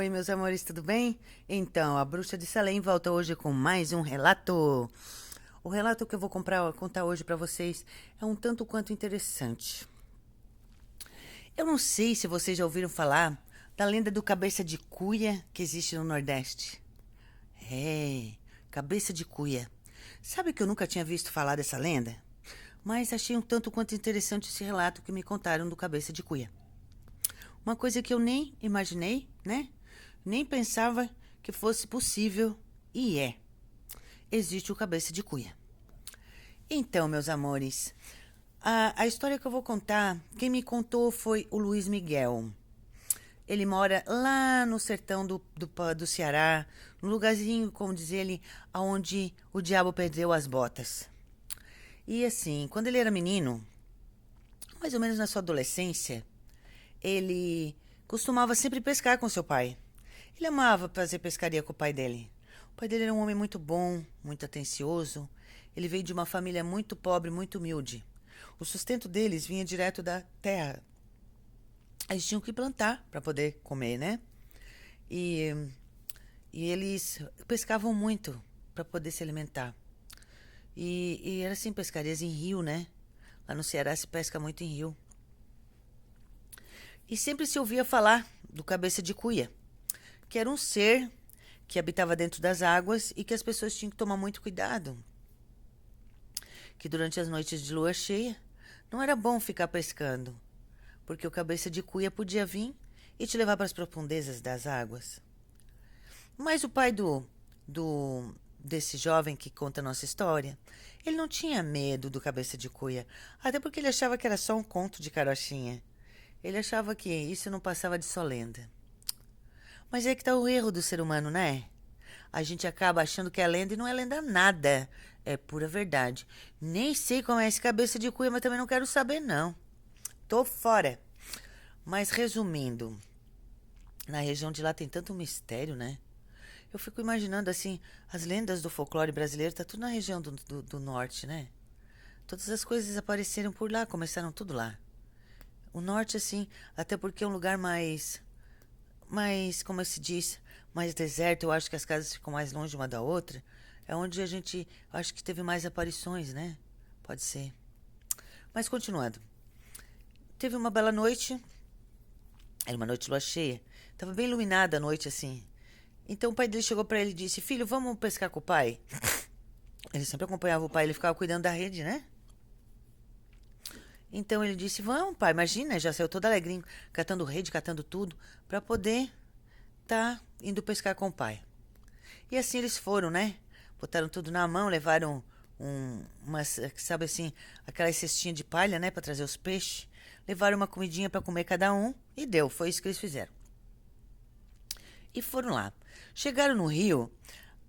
Oi, meus amores, tudo bem? Então, a Bruxa de Salem volta hoje com mais um relato. O relato que eu vou contar hoje pra vocês é um tanto quanto interessante. Eu não sei se vocês já ouviram falar da lenda do cabeça de cuia que existe no Nordeste. É, cabeça de cuia. Sabe que eu nunca tinha visto falar dessa lenda? Mas achei um tanto quanto interessante esse relato que me contaram do cabeça de cuia. Uma coisa que eu nem imaginei, né? Nem pensava que fosse possível, e é. Existe o cabeça de cuia. Então, meus amores, a história que eu vou contar, quem me contou foi o Luiz Miguel. Ele mora lá no sertão do Ceará, no lugarzinho, como diz ele, onde o diabo perdeu as botas. E assim, quando ele era menino, mais ou menos na sua adolescência, ele costumava sempre pescar com seu pai. Ele amava fazer pescaria com o pai dele. O pai dele era um homem muito bom, muito atencioso. Ele veio de uma família muito pobre, muito humilde. O sustento deles vinha direto da terra. Eles tinham que plantar para poder comer, né? E, e eles pescavam muito para poder se alimentar. E era assim, pescarias em rio, né? Lá no Ceará se pesca muito em rio. E sempre se ouvia falar do cabeça de cuia, que era um ser que habitava dentro das águas e que as pessoas tinham que tomar muito cuidado. Que durante as noites de lua cheia não era bom ficar pescando, porque o cabeça de cuia podia vir e te levar para as profundezas das águas. Mas o pai desse jovem que conta a nossa história, ele não tinha medo do cabeça de cuia, até porque ele achava que era só um conto de carochinha. Ele achava que isso não passava de só lenda. Mas é que tá o erro do ser humano, né? A gente acaba achando que é lenda e não é lenda nada. É pura verdade. Nem sei como é esse cabeça de cuia, mas também não quero saber, não. Tô fora. Mas resumindo, na região de lá tem tanto mistério, né? Eu fico imaginando, assim, as lendas do folclore brasileiro, tá tudo na região do norte, né? Todas as coisas apareceram por lá, começaram tudo lá. O norte, assim, até porque é um lugar mais, como se diz, mais deserto. Eu acho que as casas ficam mais longe uma da outra. É onde a gente, acho que teve mais aparições, né? Pode ser. Mas continuando. Teve uma bela noite. Era uma noite de lua cheia. Tava bem iluminada a noite, assim. Então o pai dele chegou pra ele e disse: Filho, vamos pescar com o pai? Ele sempre acompanhava o pai, ele ficava cuidando da rede, né? Então ele disse: Vamos, pai, imagina, já saiu todo alegrinho, catando rede, catando tudo, pra poder tá indo pescar com o pai. E assim eles foram, né? Botaram tudo na mão, levaram umas, sabe assim, aquelas cestinhas de palha, né, pra trazer os peixes. Levaram uma comidinha pra comer cada um e deu, foi isso que eles fizeram. E foram lá. Chegaram no rio.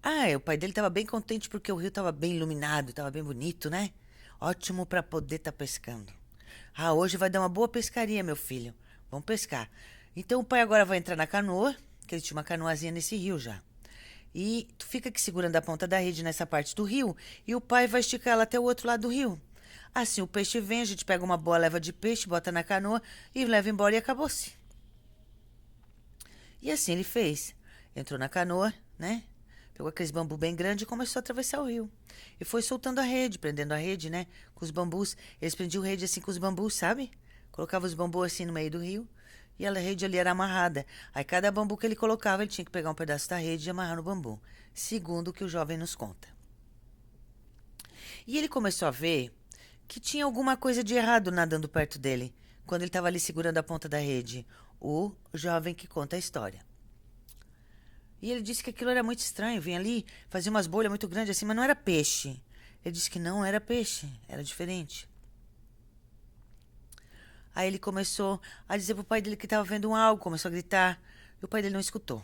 Ah, o pai dele tava bem contente porque o rio tava bem iluminado, tava bem bonito, né? Ótimo pra poder tá pescando. Ah, hoje vai dar uma boa pescaria, meu filho. Vamos pescar. Então o pai agora vai entrar na canoa, que ele tinha uma canoazinha nesse rio já. E tu fica aqui segurando a ponta da rede nessa parte do rio e o pai vai esticar ela até o outro lado do rio. Assim o peixe vem, a gente pega uma boa leva de peixe, bota na canoa e leva embora e acabou-se. E assim ele fez. Entrou na canoa, né? Pegou aqueles bambus bem grandes e começou a atravessar o rio. E foi soltando a rede, prendendo a rede, né? Com os bambus. Eles prendiam rede assim com os bambus, sabe? Colocava os bambus assim no meio do rio. E a rede ali era amarrada. Aí cada bambu que ele colocava, ele tinha que pegar um pedaço da rede e amarrar no bambu. Segundo o que o jovem nos conta. E ele começou a ver que tinha alguma coisa de errado nadando perto dele, quando ele estava ali segurando a ponta da rede. O jovem que conta a história. E ele disse que aquilo era muito estranho. Vinha ali, fazia umas bolhas muito grandes assim, mas não era peixe. Ele disse que não era peixe, era diferente. Aí ele começou a dizer pro pai dele que estava vendo algo, começou a gritar. E o pai dele não escutou.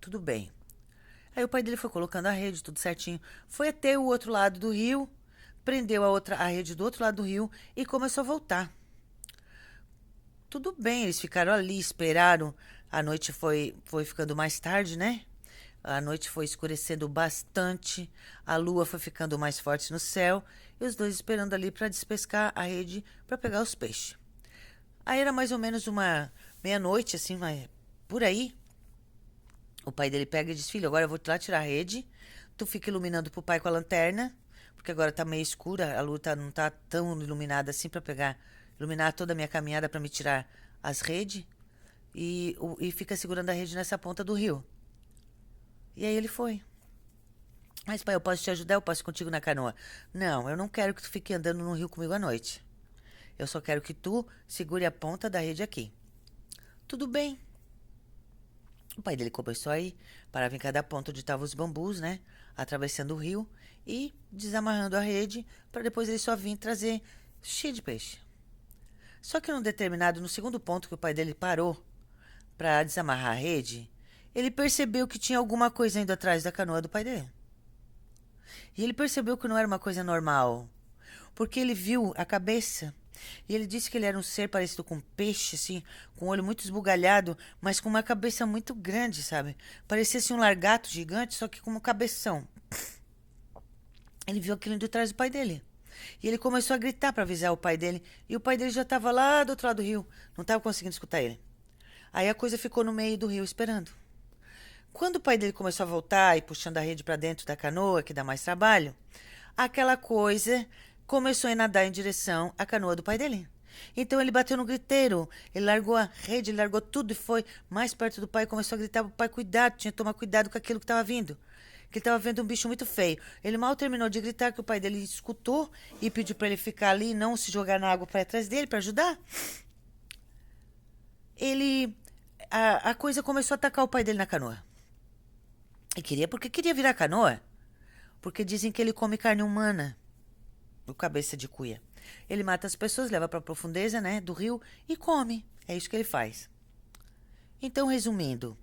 Tudo bem. Aí o pai dele foi colocando a rede, tudo certinho. Foi até o outro lado do rio, prendeu a rede do outro lado do rio e começou a voltar. Tudo bem, eles ficaram ali, esperaram. A noite foi ficando mais tarde, né? A noite foi escurecendo bastante, a lua foi ficando mais forte no céu e os dois esperando ali para despescar a rede para pegar os peixes. Aí era mais ou menos uma meia-noite, assim, por aí. O pai dele pega e diz: filho, agora eu vou lá tirar a rede. Tu fica iluminando pro pai com a lanterna, porque agora tá meio escura, a lua não tá tão iluminada assim pra iluminar toda a minha caminhada pra me tirar as redes. E fica segurando a rede nessa ponta do rio. E aí ele foi. Mas, pai, eu posso te ajudar? Eu posso ir contigo na canoa? Não, eu não quero que tu fique andando no rio comigo à noite. Eu só quero que tu segure a ponta da rede aqui. Tudo bem. O pai dele começou a ir, parava em cada ponto onde estavam os bambus, né? Atravessando o rio e desamarrando a rede para depois ele só vir trazer cheio de peixe. Só que no segundo ponto que o pai dele parou para desamarrar a rede, ele percebeu que tinha alguma coisa indo atrás da canoa do pai dele. E ele percebeu que não era uma coisa normal, porque ele viu a cabeça. E ele disse que ele era um ser parecido com um peixe, assim, com um olho muito esbugalhado, mas com uma cabeça muito grande, sabe? Parecia assim um largato gigante, só que com um cabeção. Ele viu aquilo indo atrás do pai dele. E ele começou a gritar para avisar o pai dele. E o pai dele já estava lá do outro lado do rio. Não estava conseguindo escutar ele. Aí a coisa ficou no meio do rio esperando. Quando o pai dele começou a voltar e puxando a rede para dentro da canoa, que dá mais trabalho, aquela coisa começou a nadar em direção à canoa do pai dele. Então ele bateu no griteiro, ele largou a rede, ele largou tudo e foi mais perto do pai e começou a gritar pro pai cuidado, tinha que tomar cuidado com aquilo que estava vindo. Que ele estava vendo um bicho muito feio. Ele mal terminou de gritar que o pai dele escutou e pediu para ele ficar ali e não se jogar na água para trás dele para ajudar. A coisa começou a atacar o pai dele na canoa. E porque queria virar canoa. Porque dizem que ele come carne humana. O cabeça de cuia. Ele mata as pessoas, leva para a profundeza, né, do rio e come. É isso que ele faz. Então, resumindo,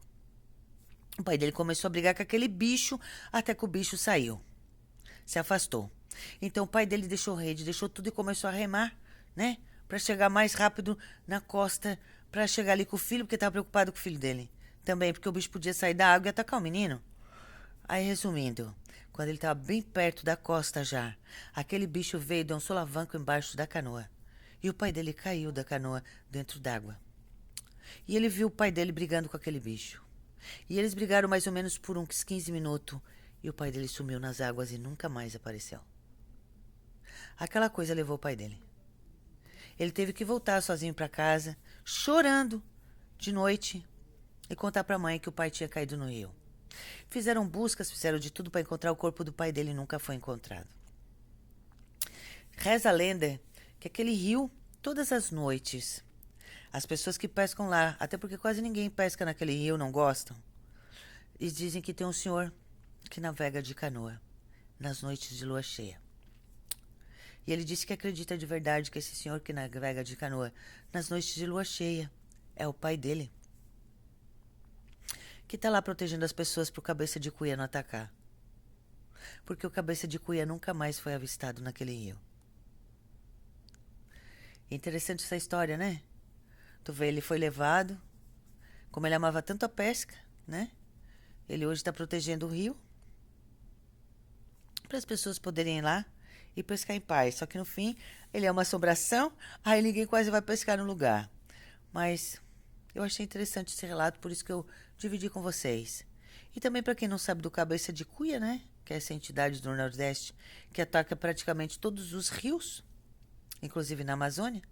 o pai dele começou a brigar com aquele bicho até que o bicho saiu. Se afastou. Então, o pai dele deixou rede, deixou tudo e começou a remar, né, para chegar mais rápido na costa, para chegar ali com o filho, porque estava preocupado com o filho dele. Também porque o bicho podia sair da água e atacar o menino. Aí, resumindo, quando ele estava bem perto da costa já, aquele bicho veio e deu um solavanco embaixo da canoa. E o pai dele caiu da canoa dentro d'água. E ele viu o pai dele brigando com aquele bicho. E eles brigaram mais ou menos por uns 15 minutos. E o pai dele sumiu nas águas e nunca mais apareceu. Aquela coisa levou o pai dele. Ele teve que voltar sozinho para casa, chorando, de noite, e contar para a mãe que o pai tinha caído no rio. Fizeram buscas, fizeram de tudo para encontrar o corpo do pai dele e nunca foi encontrado. Reza a lenda que aquele rio, todas as noites, as pessoas que pescam lá, até porque quase ninguém pesca naquele rio, não gostam, e dizem que tem um senhor que navega de canoa nas noites de lua cheia. E ele disse que acredita de verdade que esse senhor que navega de canoa nas noites de lua cheia é o pai dele, que está lá protegendo as pessoas para o cabeça de cuia não atacar. Porque o cabeça de cuia nunca mais foi avistado naquele rio. Interessante essa história, né? Tu vê, ele foi levado, como ele amava tanto a pesca, né? Ele hoje está protegendo o rio para as pessoas poderem ir lá e pescar em paz. Só que no fim, ele é uma assombração, aí ninguém quase vai pescar no lugar. Mas eu achei interessante esse relato, por isso que eu dividi com vocês. E também para quem não sabe do cabeça de cuia, né? Que é essa entidade do Nordeste que ataca praticamente todos os rios, inclusive na Amazônia.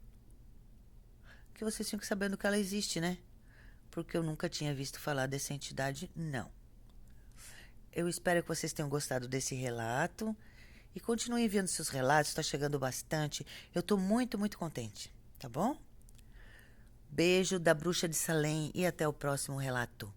Que vocês ficam sabendo que ela existe, né? Porque eu nunca tinha visto falar dessa entidade, não. Eu espero que vocês tenham gostado desse relato. E continuem enviando seus relatos, está chegando bastante. Eu estou muito, muito contente, tá bom? Beijo da Bruxa de Salem e até o próximo relato.